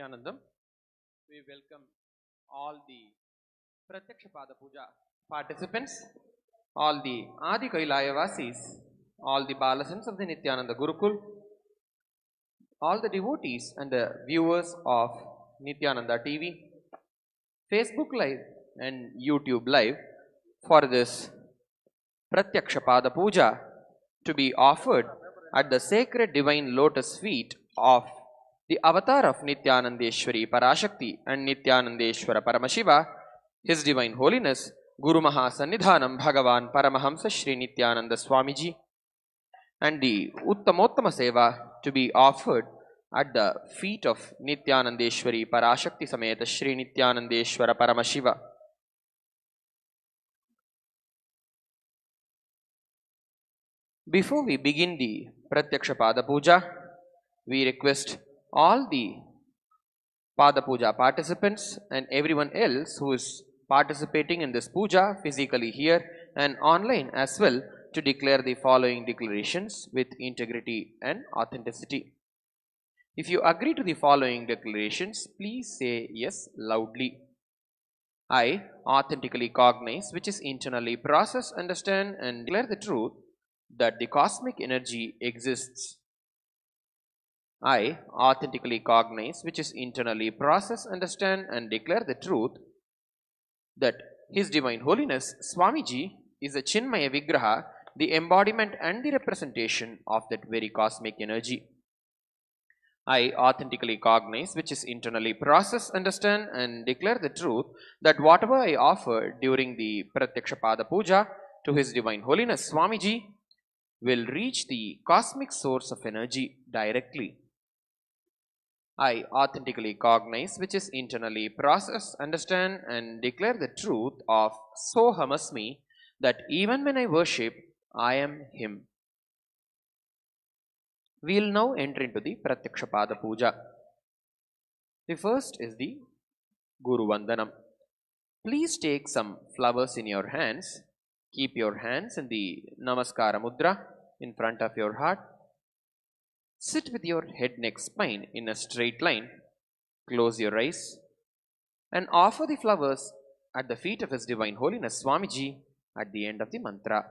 Nityanandam, we welcome all the Pratyaksha Pada Puja participants, all the Adi Kailaya-vasis, all the Balasans of the Nityananda Gurukul, all the devotees and the viewers of Nityananda TV, Facebook Live and YouTube Live for this Pratyaksha Pada Puja to be offered at the sacred divine lotus feet of the avatar of Nityanandeshwari Parashakti and Nityanandeshwara Paramashiva, His Divine Holiness Guru Mahasannidhanam Bhagavan Paramahamsa Shri Nityananda Swamiji, and the Uttamottama Seva to be offered at the feet of Nityanandeshwari Parashakti Sameta Shri Nityanandeshwara Paramashiva. Before we begin the Pratyaksha Pada Puja, we request all the Pada Puja participants and everyone else who is participating in this puja physically here and online as well to declare the following declarations with integrity and authenticity. If you agree to the following declarations, please say yes loudly. I authentically cognize, which is internally process, understand and declare the truth that the cosmic energy exists. I authentically cognize, which is internally process, understand and declare the truth that His Divine Holiness Swamiji is a Chinmaya Vigraha, the embodiment and the representation of that very cosmic energy. I authentically cognize, which is internally process, understand and declare the truth that whatever I offer during the Pratyaksha Pada Puja to His Divine Holiness Swamiji will reach the cosmic source of energy directly. I authentically cognize, which is internally process, understand and declare the truth of Sohamasmi, that even when I worship, I am Him. We will now enter into the Pratyaksha Pada Puja. The first is the Guru Vandanam. Please take some flowers in your hands. Keep your hands in the Namaskara Mudra in front of your heart. Sit with your head neck spine in a straight line. Close your eyes and offer the flowers at the feet of His Divine Holiness Swamiji at the end of the mantra.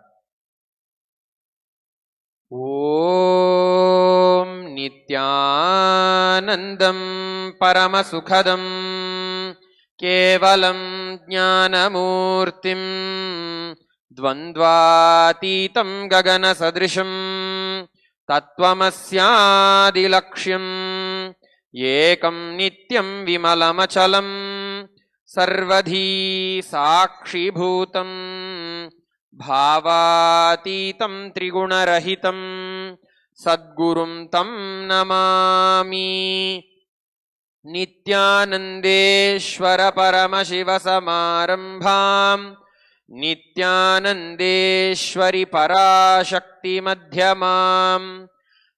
Om Nityanandam Paramasukhadam Kevalam Jnanamurtim Dvandvatitam Gagana Sadrisham Tattvamasyadilaksham Ekam Nityam Vimalamachalam Sarvadhi Sakshi Bhutam Bhavatitam Trigunarahitam Sadgurum Tam Namami Nityanandeshwara Paramashiva Samarambham Nityanandeshwari Parashakti Madhyamam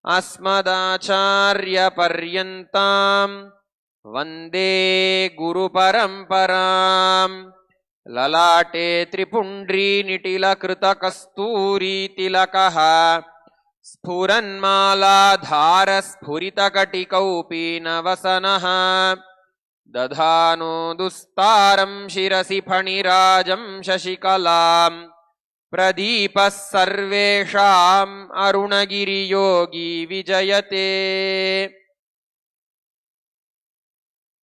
Asmadacharya Paryantam Vande Guru Paramparam ललाटे त्रिपुण्ड्री निटिलकृतकस्तूरी तिलकः स्फुरन्मालाधारस्फुरितकटिकौपीनवसनः दधानो दुस्तारं शिरसि फणिराजं शशिकलाम् प्रदीपः सर्वेषाम् अरुणगिरियोगी विजयते.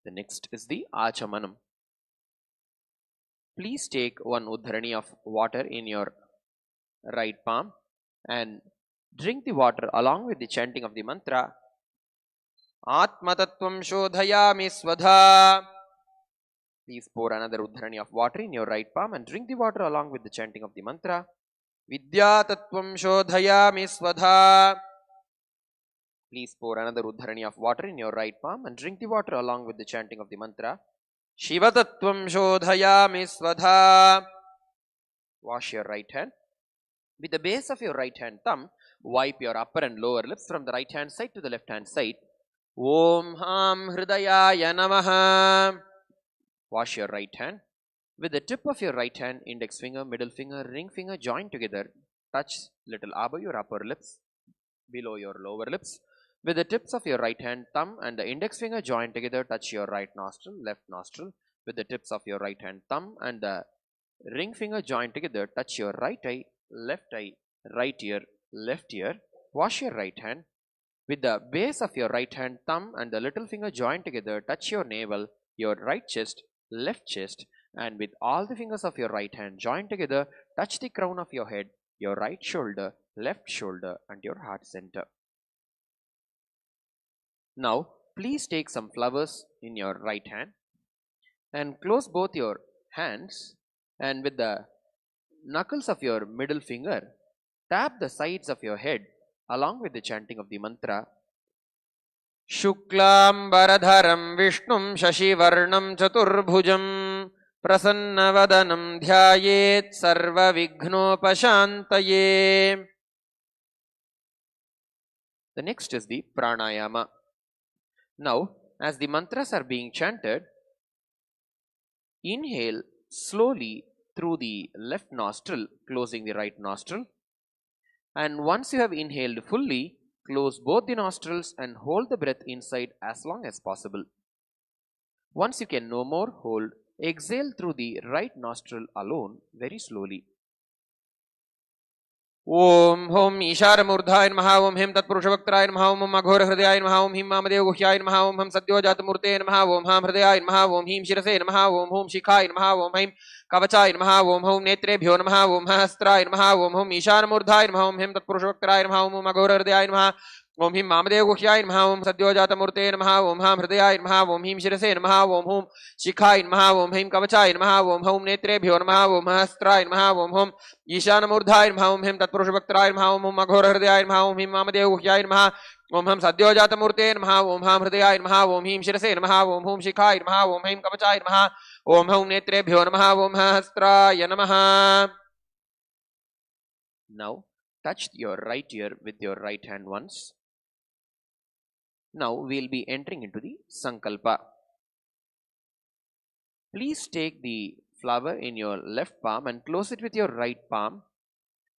The next is the Achamanam. Please take one uddharani of water in your right palm and drink the water along with the chanting of the mantra Atmatattvam shodhayami svadha. Please pour another uddharani of water in your right palm and drink the water along with the chanting of the mantra Vidyatattvam shodhayami svadha. Please pour another uddharani of water in your right palm and drink the water along with the chanting of the mantra Shivatattvam shodhayami svadha. Wash your right hand. With the base of your right hand thumb, wipe your upper and lower lips from the right hand side to the left hand side. Om Ham Hridayaya Namaha. Wash your right hand. With the tip of your right hand, index finger, middle finger, ring finger joined together. Touch little above your upper lips, below your lower lips. With the tips of your right hand, thumb and the index finger joined together, touch your right nostril, left nostril. With the tips of your right hand, thumb and the ring finger joined together, touch your right eye, right ear, left ear. Wash your right hand. With the base of your right hand, thumb and the little finger joined together, touch your navel, your right chest, left chest. And with all the fingers of your right hand joined together, touch the crown of your head, your right shoulder, left shoulder and your heart center. Now, please take some flowers in your right hand and close both your hands, and with the knuckles of your middle finger, tap the sides of your head along with the chanting of the mantra Shuklam Varadharam Vishnum Shashivarnam Chaturbhujam Prasannavadanam Dhyayet Sarva Vignopashantaye. The next is the Pranayama. Now, as the mantras are being chanted, inhale slowly through the left nostril, closing the right nostril. And once you have inhaled fully, close both the nostrils and hold the breath inside as long as possible. Once you can no more hold, exhale through the right nostril alone very slowly. Om Hom Ishara Murdhaya Namaha. Om Him Tatpurushavaktaraaya Namaha. Om Aghora Hridayaya Namaha. Om Him Mamadeva Guhyaya Namaha. Om Ham Satyojata Murte Namaha. Om Ham Hridayaya Namaha. Om Him Shirase Namaha. Om Hom Shikhaya Namaha. Om Him Kavachaya Namaha. Om Hom Netrebhyo Namaha. Om Hastraya Namaha. Om Hom Ishara Murdhaya Namaha. Om Him Tatpurushavaktaraaya Namaha. Om Aghora Hridayaya Namaha. Om Him Mamadeva Guhyaya Namaha. Om Satyojata Murte Namaha. Om Ham Hridayaya Namaha. Om Him Shirase Namaha. Om Hom Shikhaya Namaha. Om Him Kavachaya Namaha. Om Hom Netrebhyo Namaha. Om Hastraya Namaha. Om Hom Ishana Murdhaya Namaha. Om Him Tatpurushavaktaraaya Namaha. Om Aghora Hridayaya Namaha. Om Him Mamadeva Guhyaya Namaha. Om Ham Satyojata Murte Namaha. Om Ham Hridayaya Namaha. Om Him Shirase Namaha. Om Hom Shikhaya Namaha. Om Him Kavachaya Namaha. Om Hom Netrebhyo Namaha. Om Hastraya Namaha. Now, touch your right ear with your right hand once. Now, we will be entering into the Sankalpa. Please take the flower in your left palm and close it with your right palm,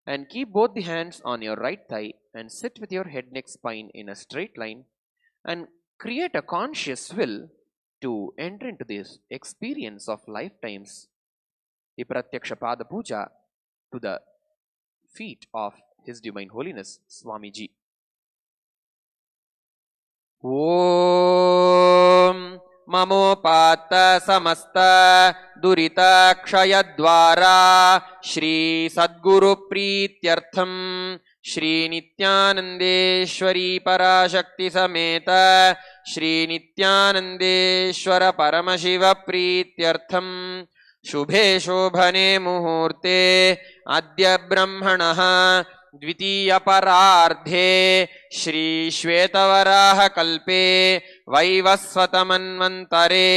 and keep both the hands on your right thigh and sit with your head neck spine in a straight line and create a conscious will to enter into this experience of lifetimes, the Pratyaksha Pada Puja to the feet of His Divine Holiness Swamiji. Om Mamopata Samasta Durita Kshayadvara Shri Sadguru Prityartham Shri Nityanandeshwari Parashakti Sameta Shri Nityanandeshwara Paramashiva Prityartham Shubhe Shobhane Muhurte Adya Brahmanaha द्वितीय परार्धे श्री श्वेतवराह कल्पे वैवस्वतमन्वन्तरे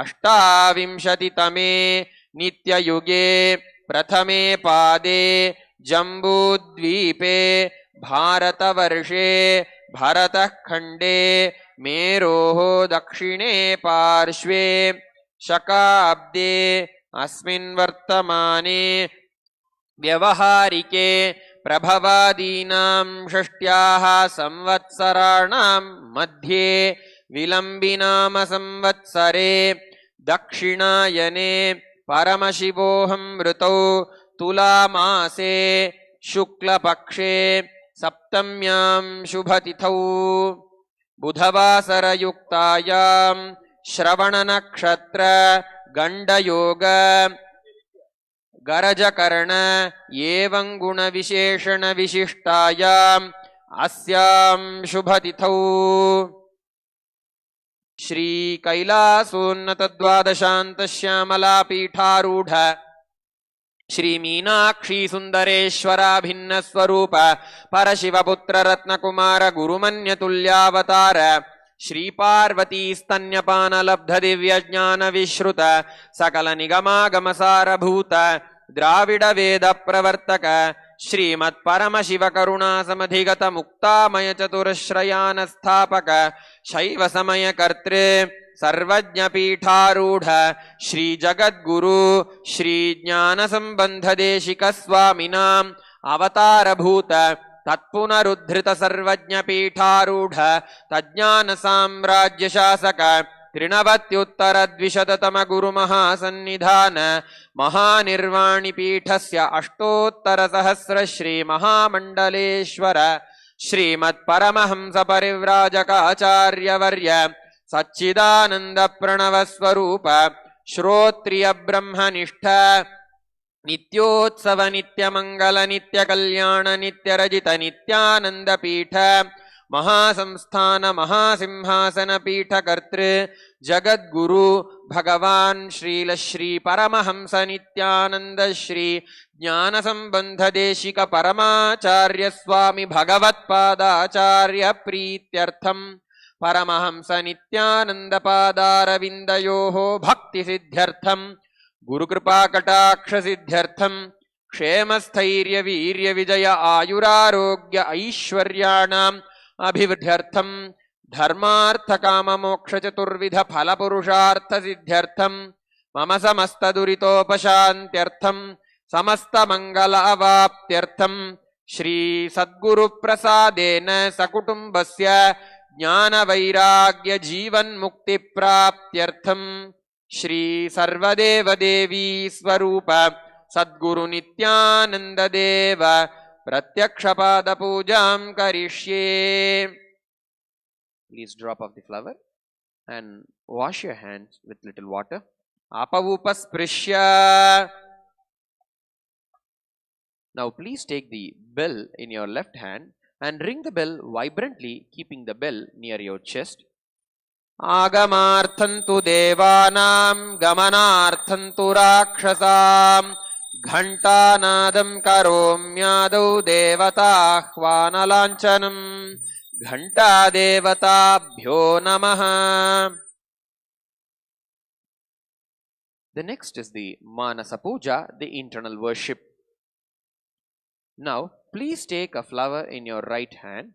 अष्टाविंशतितमे नित्ययुगे प्रथमे पादे जम्बूद्वीपे भारतवर्षे भरतखण्डे मेरोः दक्षिणे पार्श्वे शकाब्दे अस्मिन् वर्तमाने व्यवहारिके प्रभवादीनां षष्ट्याः संवत्सराणां मध्ये विलम्बिनाम संवत्सरे दक्षिणायने परमशिवोऽहं ऋतौ तुलामासे शुक्लपक्षे सप्तम्यां शुभतिथौ बुधवासरयुक्तायां श्रवणनक्षत्र गण्डयोग गरजकर्ण एवं गुणविशेषण विशिष्टायाम् अस्यां शुभतिथौ श्री कैलासोन्नत द्वादशान्त श्यामला पीठारूढ़ श्री मीनाक्षी सुंदरेश्वराभिन्न स्वरूप परशिवपुत्र रत्नकुमार गुरुमन्यतुल्यावतार श्री पार्वती स्तन्यपान लब्ध दिव्य ज्ञान विश्रुत सकल निगमागमसारभूत द्राविड वेद प्रवर्तक श्रीमत् परम शिव करुणा समधिगत मुक्तामय चतुरश्रयान स्थापक शैव समय कर्तृ सर्वज्ञ पीठारूढ़ श्री जगद्गुरु श्री ज्ञान संबंध देशिक स्वामिनां अवतार भूत तत्पुनरुद्धृत सर्वज्ञ पीठारूढ़ तज्ञान साम्राज्य शासक त्रिनवत्युत्तर द्विशततम गुरु महासन्निधान महानिर्वाणि पीठस्य अष्टोत्तर सहस्र श्री महामंडलेश्वर श्रीमत् परमहंस परिव्राजकाचार्य वर्य सच्चिदानंद प्रणव स्वरूप श्रोत्रिय ब्रह्मनिष्ठ नित्योत्सव नित्यमंगल नित्य कल्याण नित्य रजित नित्यानंद पीठ महासंस्थान महासिंहासन पीठ कर्तृ जगद्गुरु भगवान श्रील श्री परमहंस नित्यानंद श्री ज्ञान संबंध देशिक परमाचार्य स्वामी भगवत्पादाचार्य प्रीत्यर्थम परमहंस नित्यानंद पादारविंदयोः भक्ति सिद्ध्यर्थम गुरुकृपा कटाक्ष सिद्ध्यर्थम क्षेम स्थैर्य वीर्य विजय आयुरारोग्य ऐश्वर्याणाम् अभिवृद्ध्यर्थम धर्मार्थ काम मोक्ष चतुर्विध फल पुरुषार्थ सिद्ध्यर्थम मम समस्त दुरितोपशान्त्यर्थम समस्त मंगल अवाप्त्यर्थम श्री सद्गुरु प्रसादेन सकुटुम्बस्य ज्ञान वैराग्य जीवन मुक्ति प्राप्त्यर्थम श्री सर्वदेव देवी स्वरूप सद्गुरु नित्यानंद देव प्रत्यक्ष पाद पूजां करिष्ये. Please drop off the flower and wash your hands with little water. Apavupasprishya. Now please take the bell in your left hand and ring the bell vibrantly, keeping the bell near your chest. Agamarthantu devanam gamanarthantu rakshasam घंटानादं करोम्यादौ देवताह्वानलाञ्छनं घंटा देवताभ्यो नमः. The next is the Manasa Puja, the internal worship. Now please take a flower in your right hand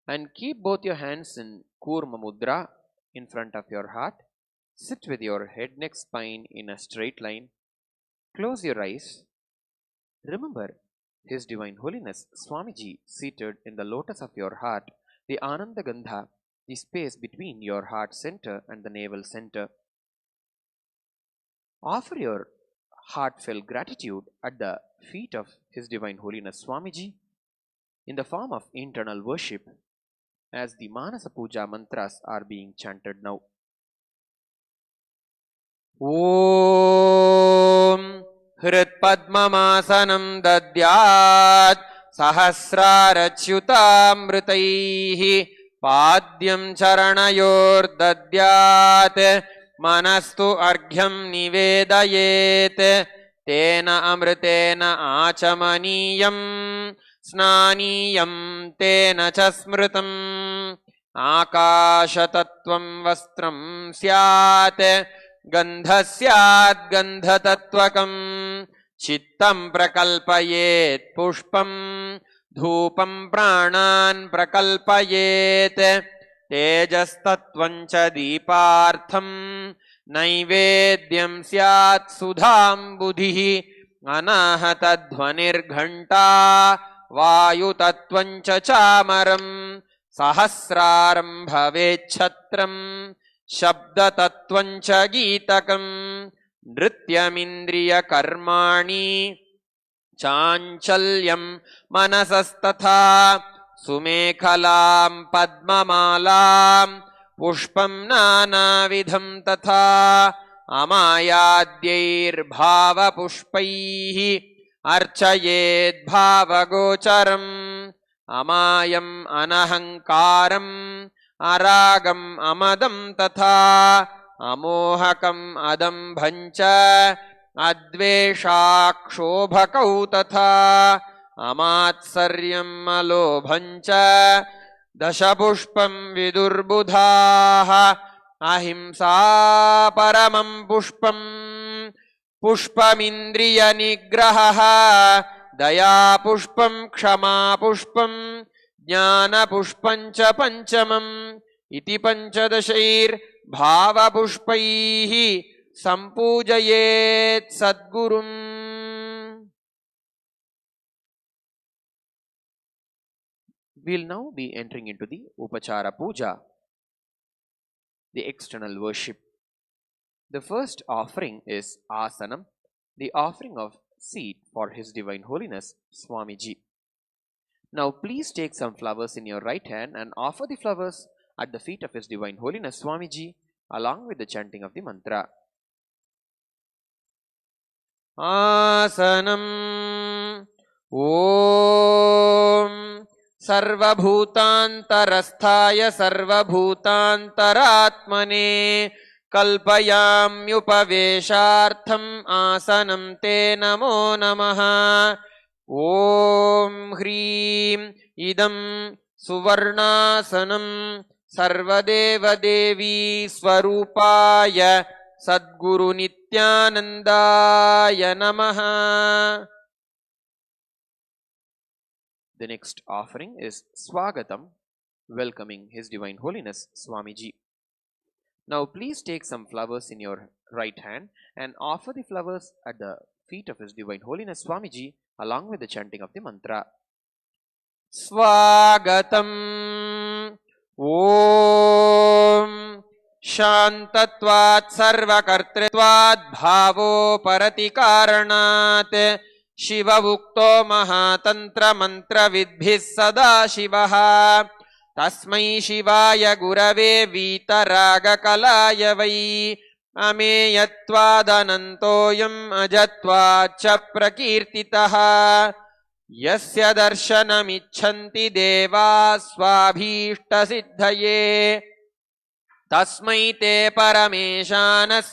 and keep both your hands in Kurma Mudra in front of your heart. Sit with your head neck spine in a straight line. Close your eyes. Remember His Divine Holiness Swamiji seated in the lotus of your heart, the Ananda Gandha, the space between your heart center and the navel center. Offer your heartfelt gratitude at the feet of His Divine Holiness Swamiji in the form of internal worship as the Manasa Puja mantras are being chanted now. Om हृत्पद्ममासनं दद्यात् सहस्रारच्युतामृतैः पाद्यं चरणयोर्दद्यात् मनस्तु अर्घ्यं निवेदयेत् तेन अमृतेन आचमनीयं स्नानीयं तेन च स्मृतम् आकाशतत्त्वं वस्त्रं स्यात् गन्धस्यात् गन्धतत्त्वकम् चित्तं प्रकल्पयेत् पुष्पं धूपं प्राणान् प्रकल्पयेत् तेजस्तत्त्वं च दीपार्थं नैवेद्यं स्यात् सुधाम्बुधिः अनाहतध्वनिर्घण्टा वायुतत्त्वं च चामरम् सहस्रारं भवेच्छत्रम् शब्दतत्त्वं च गीतकम् नृत्यमिन्द्रियकर्माणि चाञ्चल्यं मनसस्तथा सुमेखलां पद्ममालां पुष्पं नानाविधं तथा अमायाद्यैर्भावपुष्पैः अर्चयेद्भावगोचरम् अमायम् अनहङ्कारम् अरागम् अमदं तथा अमोहकम् अदम्भं च अद्वेषाक्षोभकौ तथा अमात्सर्यम् अलोभं च दशपुष्पं विदुर्बुधाः अहिंसा परमं पुष्पम् पुष्पमिन्द्रियनिग्रहः दयापुष्पं क्षमापुष्पं ज्ञानपुष्पं च पंचमम् इति पंचदशैर्भावपुष्पैः सम्पूजयेत् सद्गुरुम्. We'll now be entering into the Upachara Puja, the external worship. The first offering is Asanam, the offering of seat for His Divine Holiness Swamiji. Now please take some flowers in your right hand and offer the flowers at the feet of His Divine Holiness Swamiji along with the chanting of the mantra. Asanam Om सर्वभूतान्तरस्थाय सर्वभूतान्तरात्मने कल्पयाम्युपवेशार्थम् आसनं ते नमो नमः. ॐ ह्रीं इदं सुवर्णासनं सर्वदेवदेवी स्वरूपाय सद्गुरुनित्यानन्दाय नमः. The next offering is Swagatam, welcoming His Divine Holiness Swamiji. Now please take some flowers in your right hand and offer the flowers at the feet of His Divine Holiness Swamiji along with the chanting of the mantra. Swagatam Om Shantatvat Sarvakartritvat Bhavo Paratikaranat शिवभुक्तो महातन्त्रमन्त्रविद्भिः सदा शिवः तस्मै शिवाय गुरवे वीतरागकलाय वै अमेयत्वादनन्तोऽयम् अजत्वाच्च प्रकीर्तितः यस्य दर्शनमिच्छन्ति देवाः स्वाभीष्टसिद्धये तस्मै ते परमेशानः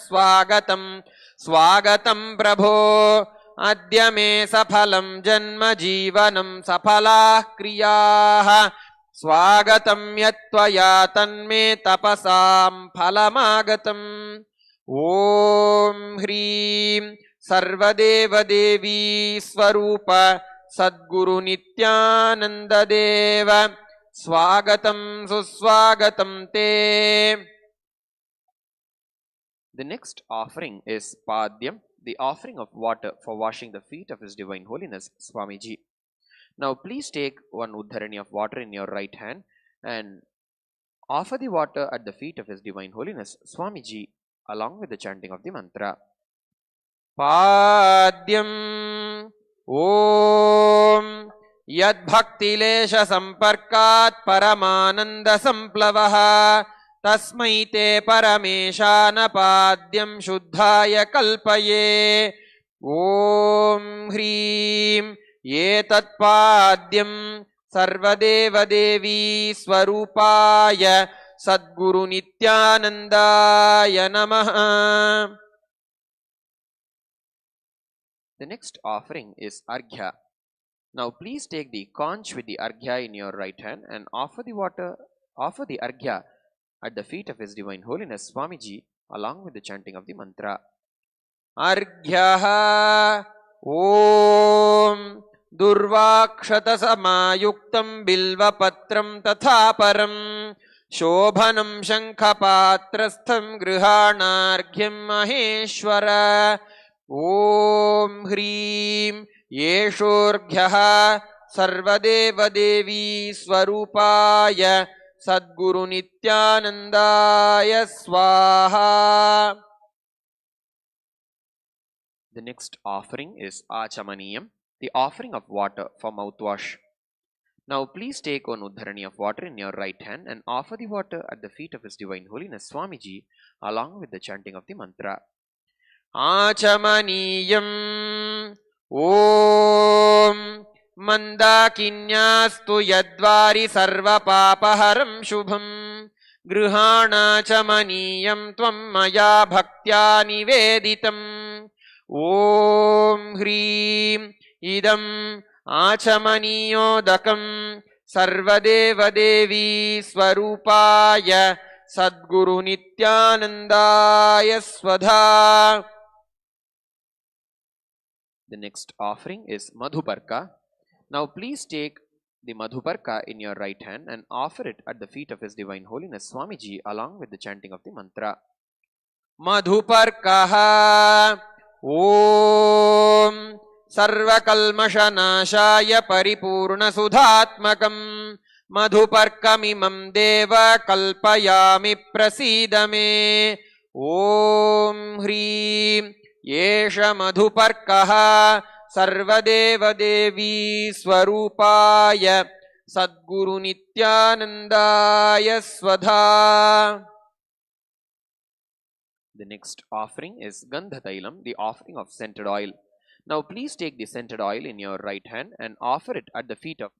स्वागतं प्रभो अद्य मे सफलं जन्म जीवनं सफलाः क्रियाः स्वागतं यत्त्वया तन्मे तपसां फलमागतम्. ॐ ह्रीं सर्वदेवदेवी स्वरूप सद्गुरुनित्यानन्ददेव स्वागतं सुस्वागतं ते. The next offering is Padyam, the offering of water for washing the feet of His Divine Holiness Swamiji. Now please take one uddharani of water in your right hand and offer the water at the feet of His Divine Holiness Swamiji along with the chanting of the mantra. Padyam Om Yad Bhaktilesha Samparkat Paramananda Samplavaha तस्मै ते परमेशानपाद्यं शुद्धाय कल्पये. ॐ ह्रीं एतत्पाद्यं सर्वदेवदेवी स्वरूपाय सद्गुरुनित्यानन्दाय नमः. The next offering is Arghya. Now please take the conch with the Arghya in your right hand and offer the Arghya at the feet of His Divine Holiness Swamiji along with the chanting of the mantra. Arghyaha Om Durvakshata Samayuktam Bilvapatram Tatha Param शोभनं शङ्खपात्रस्थं गृहाणार्घ्यं महेश्वर ॐ ह्रीं येषोऽर्घ्यः सर्वदेवदेवी स्वरूपाय सद्गुरु नित्यानन्दाय स्वाहा. The next offering is Achamaniyam, the offering of water for mouthwash. Now please take one uddharani of water in your right hand and offer the water at the feet of His Divine Holiness Swamiji along with the chanting of the mantra. Achamaniyam Om Mandakinyastu Yadvari Sarva Papaharam Shubham Grihanachamaniyam Tvam Maya Bhaktya Niveditam Om Hrim Idam Achamaniyodakam Sarvadeva Devi Swarupaya Sadguru Nityanandaya Swadha. The next offering is Madhuparka. Now please take the Madhuparka in your right hand and offer it at the feet of His Divine Holiness Swamiji along with the chanting of the mantra. Madhuparkaha Om Sarvakalmashanashaya Paripurna Sudhatmakam Madhuparkamimam Deva Kalpayami Prasidame Om Hrim Yesha Madhuparkaha Sarvadeva Devi Swarupaya Sadguru Nityanandaya Swadha. The next offering is Gandhatailam, the offering of scented oil. Now please take the scented oil in your right hand and offer it at the feet of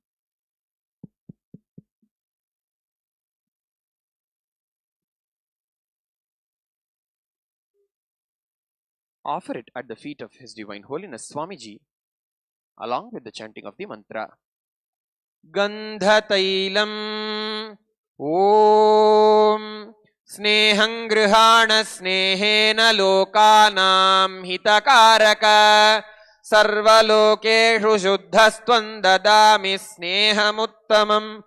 His Divine Holiness Swamiji along with the chanting of the mantra. Gandhatailam Om Snehang Grihana Snehena Lokanam Hitakaraka Sarvalokeshu Shuddhastvam Dadami Snehamuttamam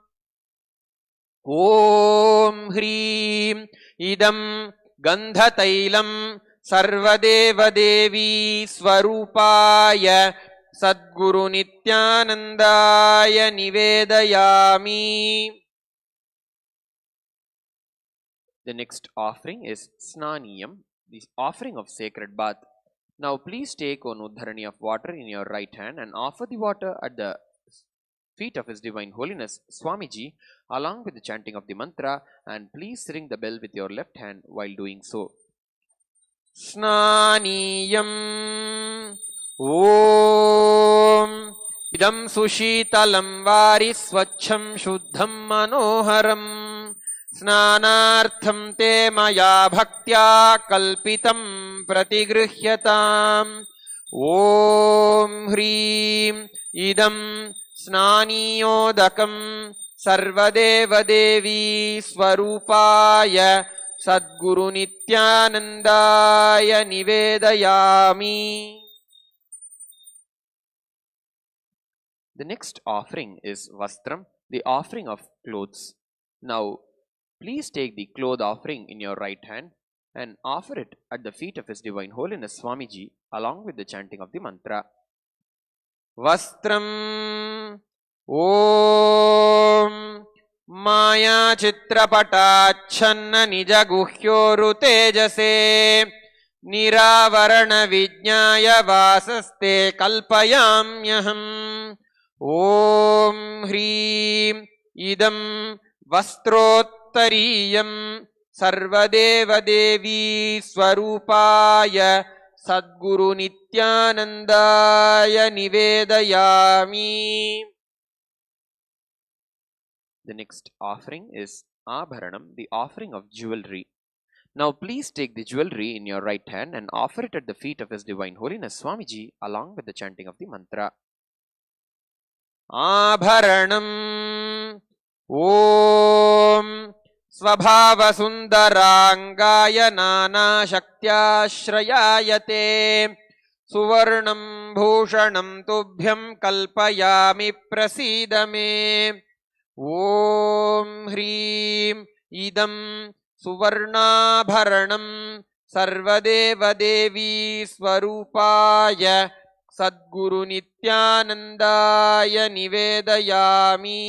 Om Hrim Idam Gandhatailam Sarvadeva Devi Swarupaya Sadguru Nityanandaya Nivedayami. The next offering is Snaniyam, the offering of sacred bath. Now please take one uddharani of water in your right hand and offer the water at the feet of His Divine Holiness Swamiji along with the chanting of the mantra, and please ring the bell with your left hand while doing so. Snaniyam Om Idam Sushitalam Vari Swachham Shuddham Manoharam Snanartham Te Maya Bhaktya Kalpitam Pratigruhyatam Om Hrim Idam Snaniyodakam Sarvadeva Devi Swarupaya Sadguru Nityanandaya Nivedayami. The next offering is Vastram, the offering of clothes. Now please take the cloth offering in your right hand and offer it at the feet of His Divine Holiness Swamiji along with the chanting of the mantra. Vastram Om Maya Chitrapatachanna Nijaguhyoru Tejase Niravarana Vijnaya Vasaste Kalpayamyaham Om Hrim Idam Vastrottariyam Sarvadeva Devi Swarupaya Sadguru Nityanandaya Nivedayami. The next offering is Abharanam, the offering of jewelry. Now please take the jewelry in your right hand and offer it at the feet of His Divine Holiness Swamiji along with the chanting of the mantra. Abharanam Om Svabhava Sundarangaya Nana Shaktyashrayayate Suvarnam Bhushanam Tubhyam Kalpayami Prasidame Om Hrim इदं सुवर्णाभरणं सर्वदेवदेवी स्वरूपाय सद्गुरु नित्यानंदाय निवेदयामि.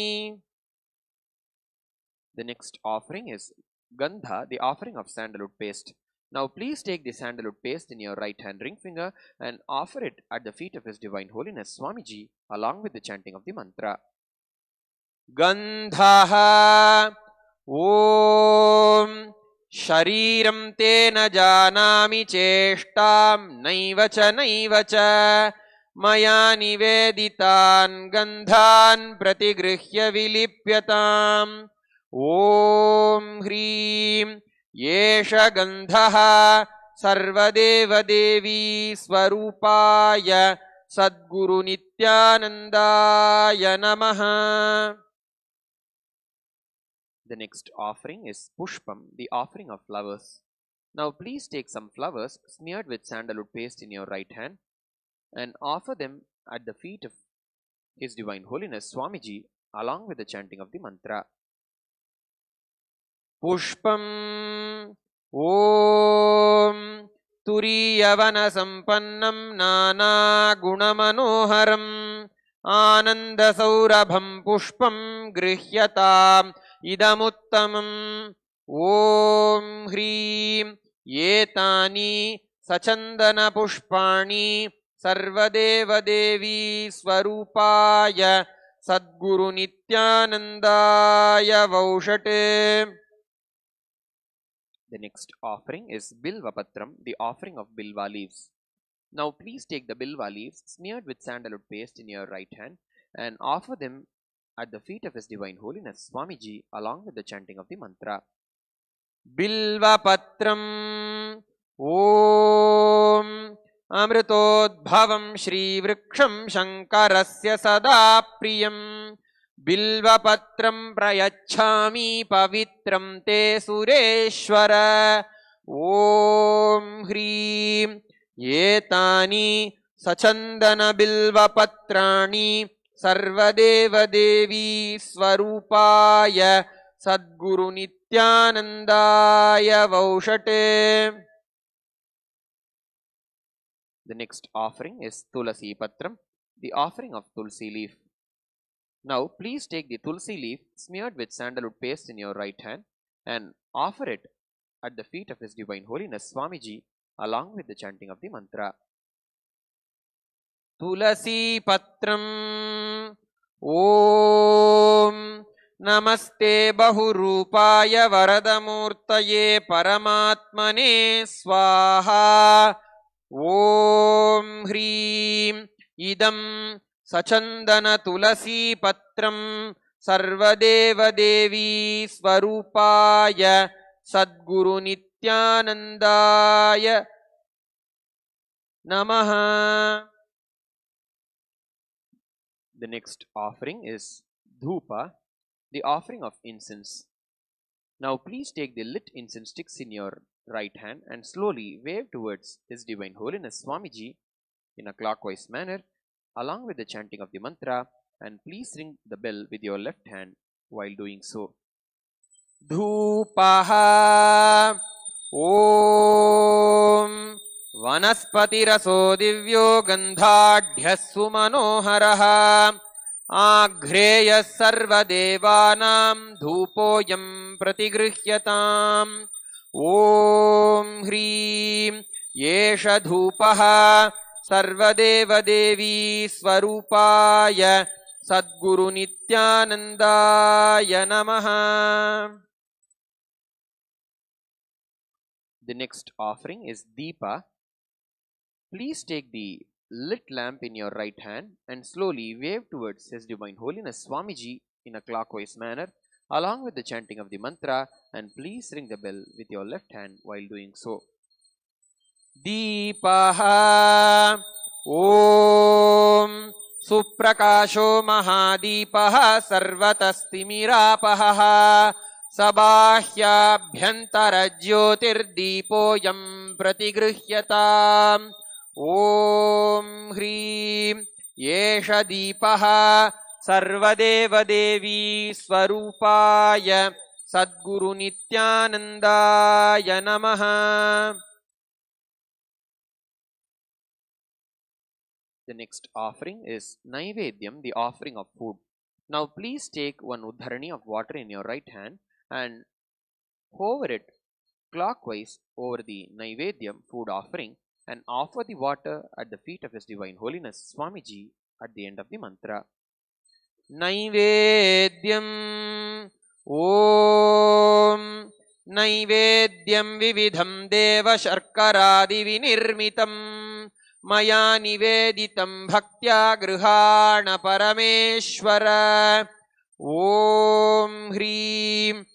The next offering is Gandha, the offering of sandalwood paste. Now please take the sandalwood paste in your right hand ring finger and offer it at the feet of His Divine Holiness Swamiji along with the chanting of the mantra. Gandhaha Om Shariram te na janami cheshtam naiva cha maya niveditan gandhan pratigruhya vilipyatam. Om Hrim Yesha Gandhaha Sarvadevadevi Swarupaya Sadguru Nityanandaya Namaha. The next offering is Pushpam, the offering of flowers. Now please take some flowers smeared with sandalwood paste in your right hand and offer them at the feet of His Divine Holiness Swamiji along with the chanting of the mantra. Pushpam Om Turiyavana Sampannam Nana Gunamanoharam Ananda Saurabham Pushpam Grihyatam Idamuttamam. Om Hrim Yetani Sachandana Pushpani Sarvadeva Devi Swarupaya Sadguru Nityanandaya Vaushate. The next offering is Bilvapatram, the offering of Bilva leaves. Now please take the Bilva leaves smeared with sandalwood paste in your right hand and offer them at the feet of His Divine Holiness Swamiji along with the chanting of the mantra. Bilvapatram Om Amritodbhavam Shri Vriksham Shankarasya Sada Priyam Bilvapatram Prayachami Pavitram Te Sureshwara. Om Hrim Yetani Sachandana Bilvapatrani Sarvadeva Devi Swarupaya Sadguru Nityanandaya Vaushate. The next offering is Tulasi Patram, the offering of Tulsi leaf. Now please take the Tulsi leaf smeared with sandalwood paste in your right hand and offer it at the feet of His Divine Holiness Swamiji along with the chanting of the mantra. Tulasi Patram Om Namaste Bahurupaya Varadamurtaye Paramatmane Swaha. Om Hrim Idam Sachandana Tulasi Patram Sarvadeva Devi Swarupaya Sadguru Nityanandaya Namaha. The next offering is Dhupa, the offering of incense. Now please take the lit incense sticks in your right hand and slowly wave towards His Divine Holiness Swamiji in a clockwise manner along with the chanting of the mantra, and please ring the bell with your left hand while doing so. Dhupaha Om Vanaspati Raso Divyo Gandhadhyassu Manoharaha Aghreya Sarva Devanam Dhupoyam Pratigruhyatam. Om Hrim Yesha Dhupaha Sarvadeva Devi Swarupaya Sadguru Nityanandaya Namaha. The next offering is Deepa. Please take the lit lamp in your right hand and slowly wave towards His Divine Holiness Swamiji in a clockwise manner along with the chanting of the mantra, and please ring the bell with your left hand while doing so. Deepaha Om Suprakasho Mahadeepaha Sarvatastimiراpaha Sabāhyabhyantara Jyotirdeepoyam Pratigruhyatam. Om Hrim Yesha Deepaha Sarvadeva Devi Swarupaya Sadguru Nityanandaya Namaha. The next offering is Naivedyam, the offering of food. Now please take one Uddharani of water in your right hand and hover it clockwise over the Naivedyam food offering and offer the water at the feet of His Divine Holiness Swamiji at the end of the mantra. Naivedyam Om Naivedyam Vividham Deva Sharkaradi Vinirmitam Maya Niveditam Bhaktya Grihana Parameshwara. Om Hrim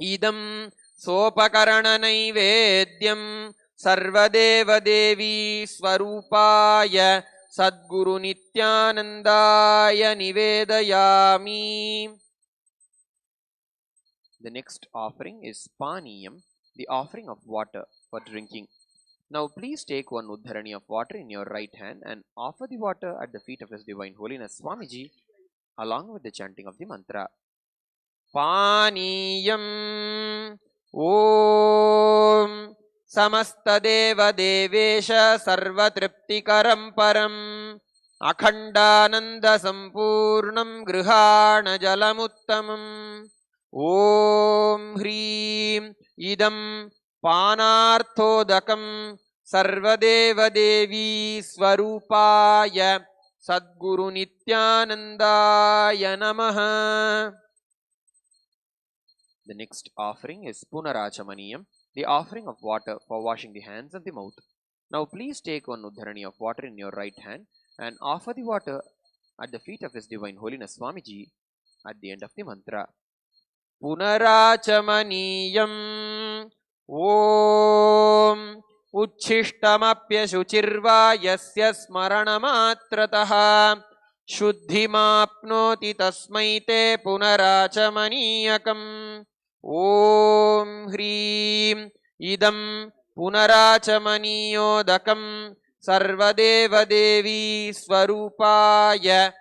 Idam Sopakarana Naivedyam Sarvadeva Devi Swarupaya Sadguru Nityanandaya Nivedayami. The next offering is Paniyam, the offering of water for drinking. Now please take one Uddharani of water in your right hand and offer the water at the feet of His Divine Holiness Swamiji along with the chanting of the mantra. Paniyam Om Samastadeva Devesha Sarvatriptikaram Param Akhandananda Sampurnam Grihana Jalamuttamam. Om Hrim Idam Panarthodakam Sarvadeva Devi Swarupaya Sadguru Nityanandaya Namaha. The next offering is Punarachamaniyam, the offering of water for washing the hands and the mouth. Now please take one Uddharani of water in your right hand and offer the water at the feet of His Divine Holiness Swamiji at the end of the mantra. Punarachamaniyam Om Uchishtamapya Shuchirva Yasya Smaranamatrataha Shuddhimapnoti Tasmaite Punarachamaniyakam. Om Hrim Idam Punarachamaniyodakam Sarvadeva Devi Swarupaya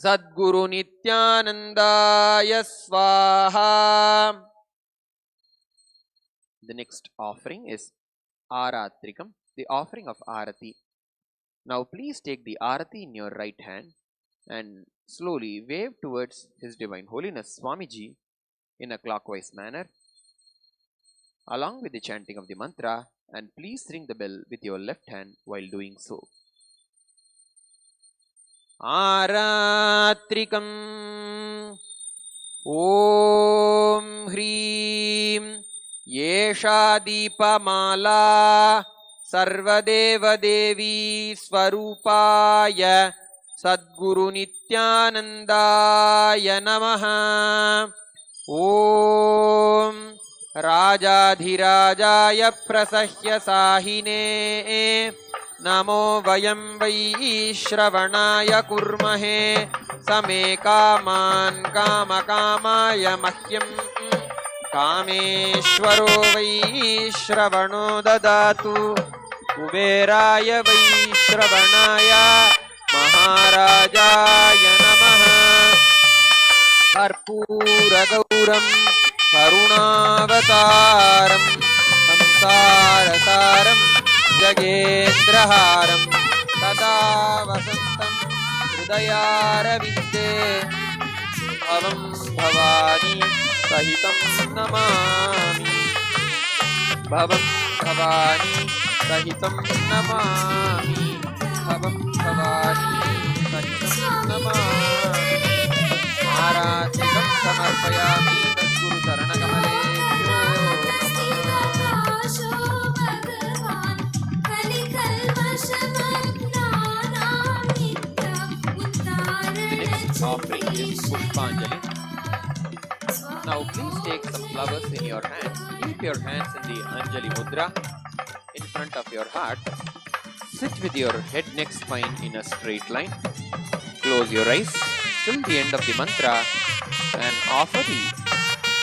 Sadguru Nityanandaya Swaha. The next offering is Aratrikam, the offering of Arati. Now please take the Arati in your right hand and slowly wave towards His Divine Holiness Swamiji in a clockwise manner along with the chanting of the mantra, and please ring the bell with your left hand while doing so. Aratrikam Om Hrim Yesha Deepamala Sarvadeva Devi Swarupaya Sadguru Nityanandaya Namaha. Om Rajadhirajaya Prasahya Sahine Namo Vayam Vaishravanaya Kurmahe Same Kaman Kamakamaya Mahyam Kameshwaro Vaishravano Dadatu Kuberaya Vaishravanaya Maharajaya Namaha. Karpura Gauram Karunavataram Samsarasaram Jagendraharam Tada Vasantam Hridayaravidde Bhavam Bhavani Sahitam Namami. Bhavam Bhavani Sahitam Namami. Bhavam Bhavani Sahitam Namami. Aratrikam Samarpayami Sadguru Charanakamalebhyo offering is Pushpanjali. Now please take some flowers in your hands. Keep your hands in the Anjali Mudra in front of your heart. Sit with your head neck spine in a straight line. Close your eyes till the end of the mantra and offer the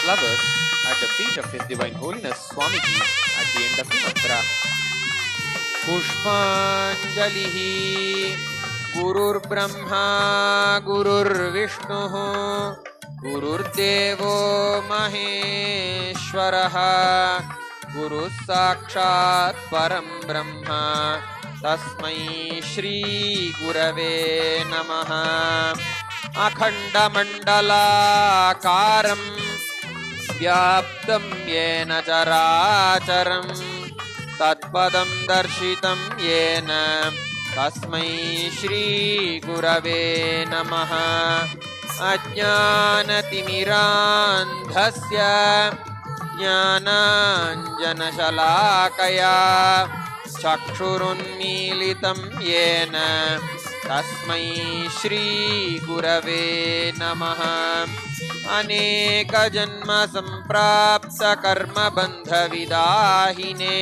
flowers at the feet of His Divine Holiness Swamiji at the end of the mantra. Pushpanjalihi Gurur Brahma Gurur Vishnu गुरुर्देवो महेश्वरः गुरुः साक्षात् परं ब्रह्म तस्मै श्री गुरवे नमः। अखण्डमण्डलाकारं व्याप्तं येन चराचरं तत्पदं दर्शितं येन तस्मै श्री गुरवे नमः। अज्ञानतिमिरान्धस्य ज्ञानाञ्जनशलाकया चक्षुरुन्मीलितं येन तस्मै श्री गुरवे नमः। अनेकजन्मसम्प्राप्तकर्मबन्धविदाहिने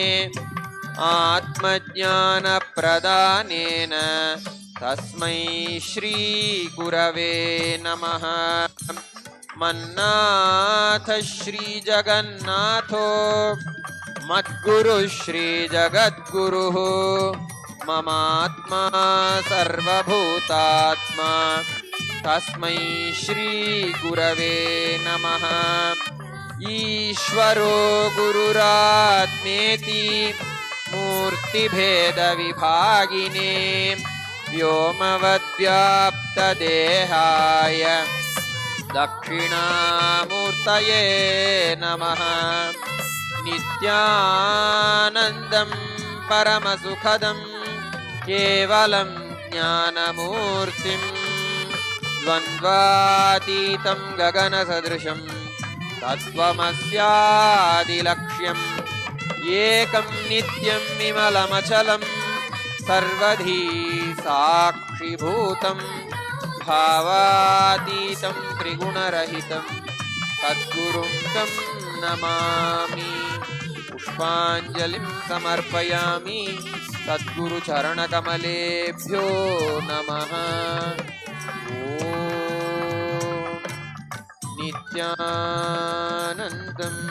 आत्मज्ञानप्रदानेन तस्मै श्री गुरवे नमः। मन्नाथ श्रीजगन्नाथो मद्गुरुः श्रीजगद्गुरुः ममात्मा सर्वभूतात्मा तस्मै श्री गुरवे नमः। ईश्वरो गुरुरात्मेति मूर्तिभेदविभागिने व्योमवद्व्याप्तदेहाय दक्षिणामूर्तये नमः। नित्यानन्दं परमसुखदं केवलं ज्ञानमूर्तिं द्वन्द्वातीतं गगनसदृशं तत्त्वमस्यादिलक्ष्यम् एकं नित्यं विमलमचलं सर्वधी साक्षिभूतं भावातीतं त्रिगुणरहितं तद्गुरुं तं नमामि। पुष्पाञ्जलिं समर्पयामि सद्गुरुचरणकमलेभ्यो नमः। ॐ नित्यानन्दम्।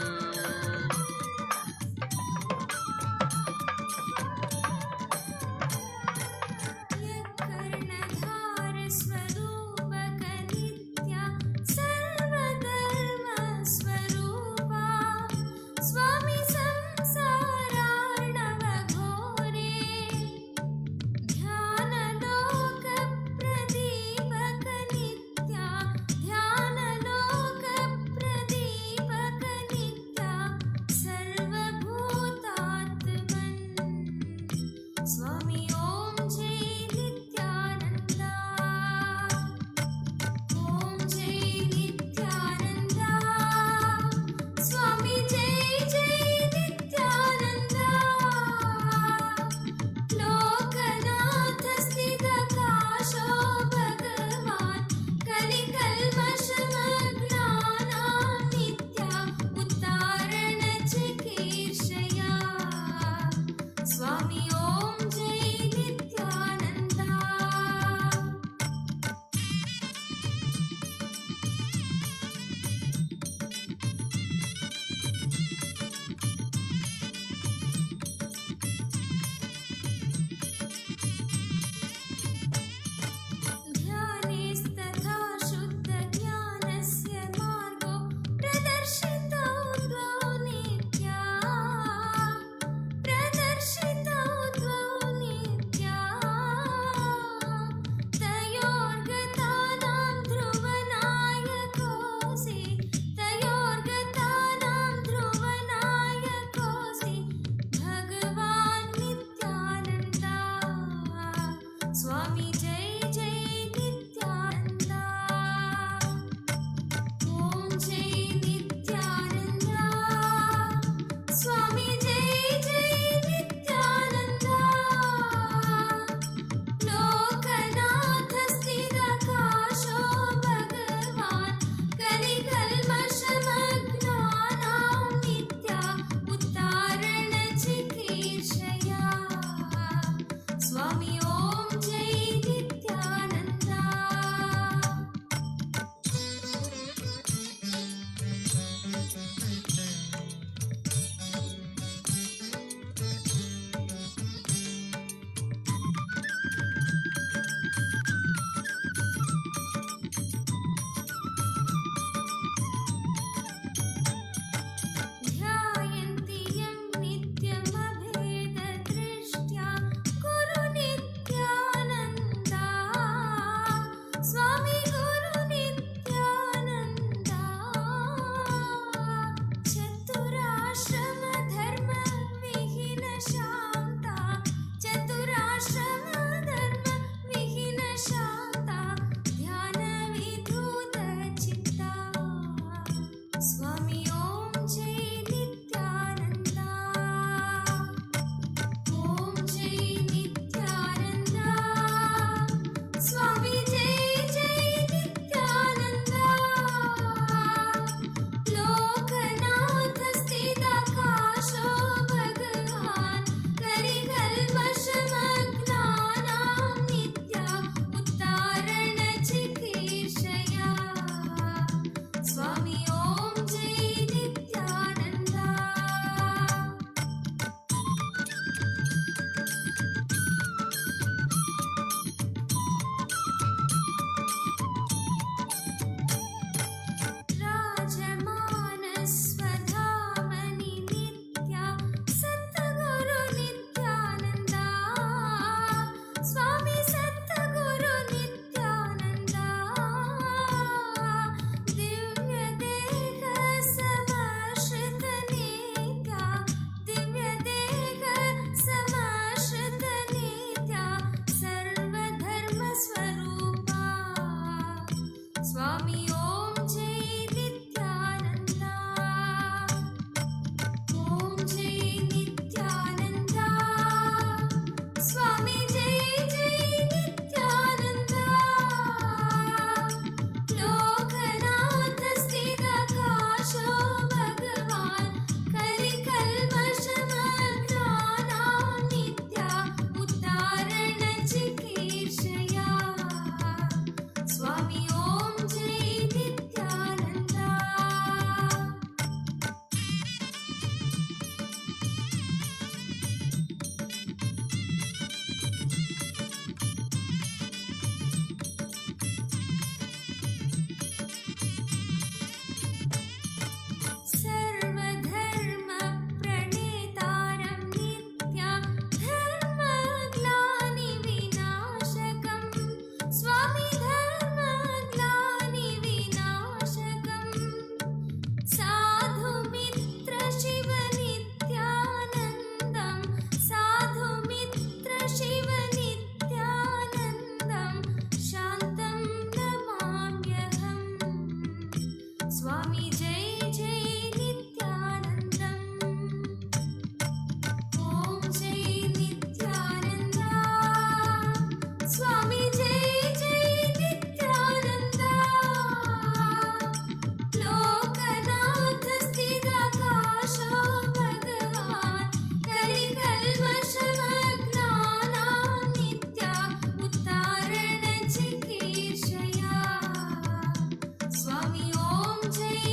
स्वामी ओम जय नित्यानंदा, ओम जय नित्यानंदा, स्वामी जय जय नित्यानंदा, लोकनाथ स्थितकाशो भगवान कलिकल्मषमग्नानां नित्या उद्धारण चिकीर्षया, स्वामी ओम जय नित्यानंदा। सर्वधर्मप्रणेतारं नित्या धर्मग्लानिविनाशकं, स्वामी धर्मग्लानिविनाशकं, साधुमित्र शिव नित्यानन्दं, साधुमित्र शिव नित्यानन्दं, शान्तं नमाम्यहम्, स्वामी जय जय नित्यानन्दम्, ओम जय नित्यानन्दा, स्वामी जय जय नित्यानन्दा, लोकनाथ स्थितकाशो भगवान कलिकल्मषमग्नानां नित्या उद्धारण चिकीर्षया, स्वामी ओम जय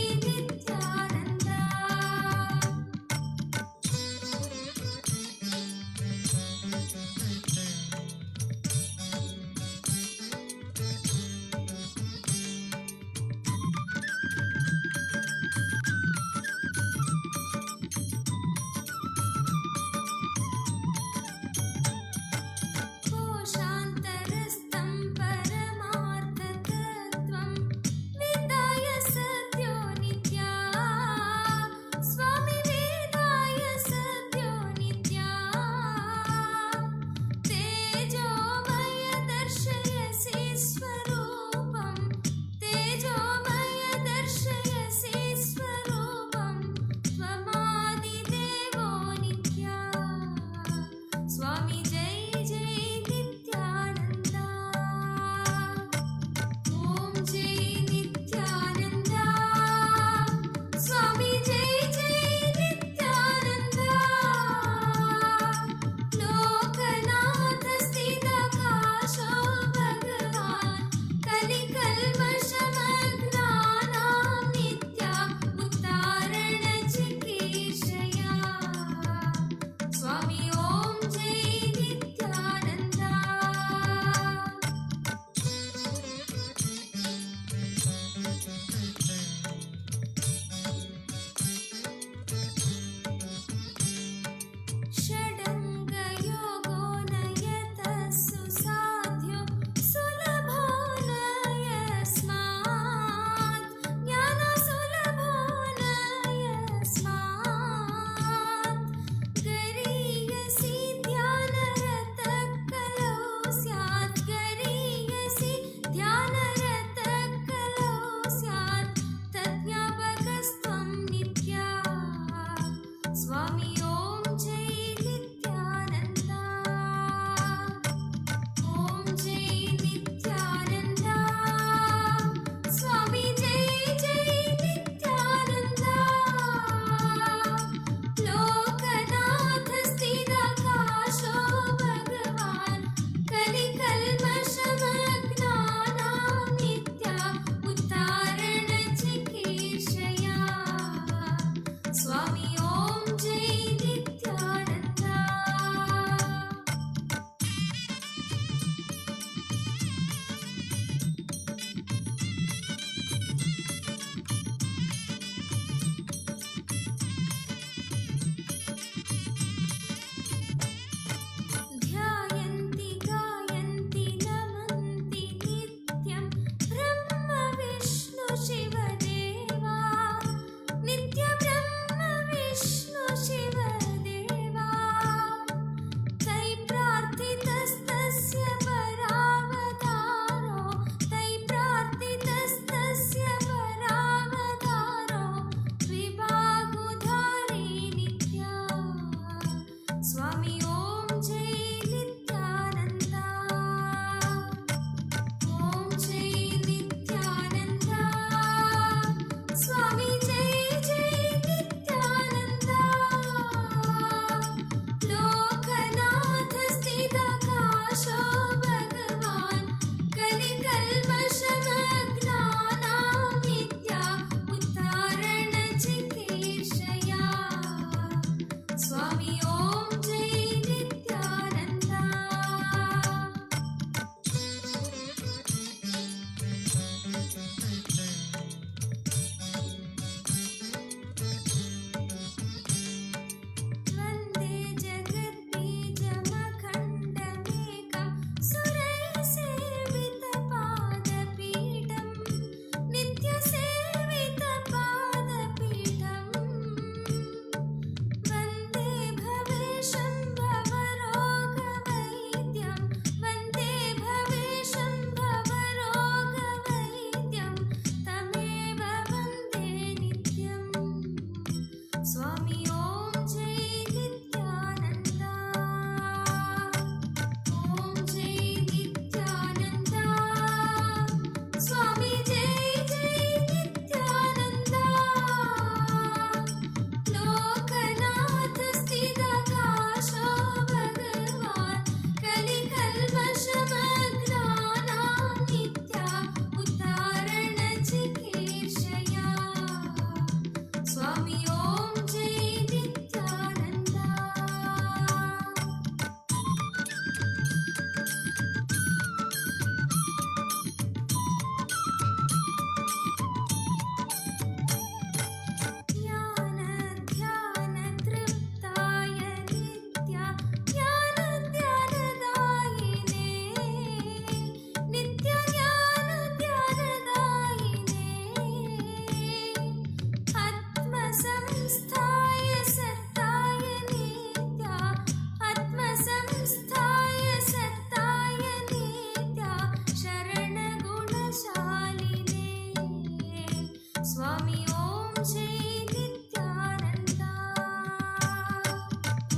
स्वामी ओम जय नित्यानंद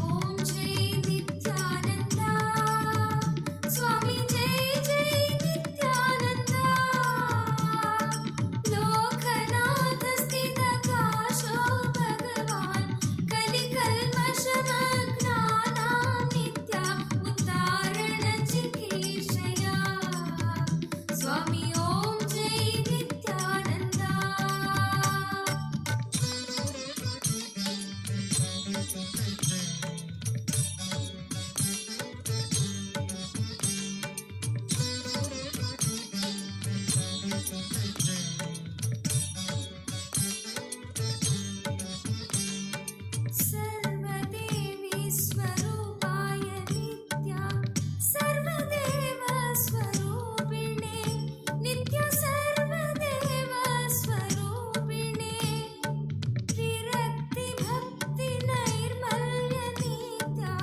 ओम जय नित्यानंद स्वामी जय जय नित्यानंद लोकनाथ स्थित काशो भगवान कलिकल्मषमग्नानां नित्या उद्धारण चिकीर्षया स्वामी ओम जय नित्यानंद सर्वदेवी स्वरूपाय नित्या सर्वदेव स्वरूपिणे नित्य सर्वदेव स्वरूपिणे विरक्ति भक्ति नैर्मल्य नित्या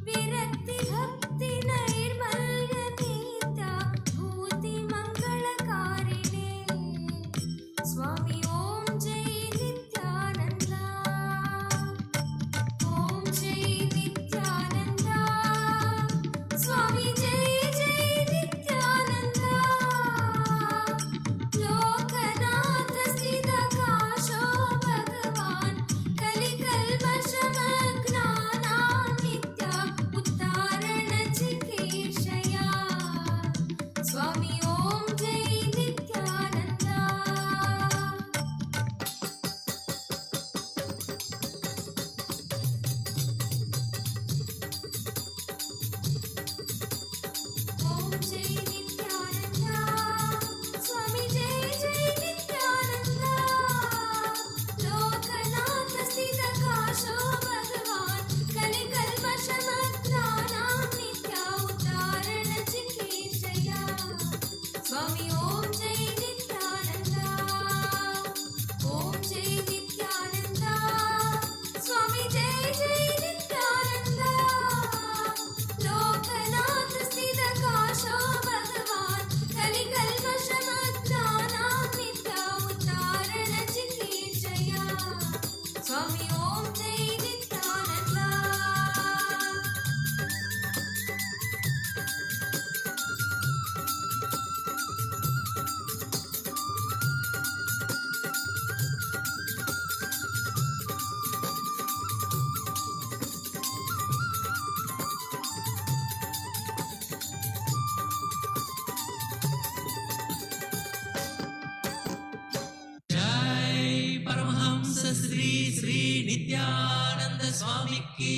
विरक्ति भक्ति नैर्मल्य नित्या भूति मंगलकारिणे स्वामी ओम जय नित्यानंद ओम जय नित्यानंद स्वामी जय जय नित्यानंद लोकनाथ स्थित काशो भगवान कलिकल्मषमग्नानां नित्या उद्धारण चिकीर्षया स्वामी ओम जय नित्यानंद ओम जय नित्यानंद स्वामी जय जय नित्यानंद लोकनाथ स्थित काशो भगवान कलिकल्मषमग्नानां नित्या उद्धारण चिकीर्षया स्वामी ओम जय नित्यानंद ओम जय नित्यानंद स्वामी जय जय नित्यानंद लोकनाथ स्थित काशो भगवान कलिकल्मषमग्नानां नित्या उद्धारण चिकीर्षया स्वामी ओम जय नित्यानंद जय परमहंस श्री श्री नित्यानंद स्वामी की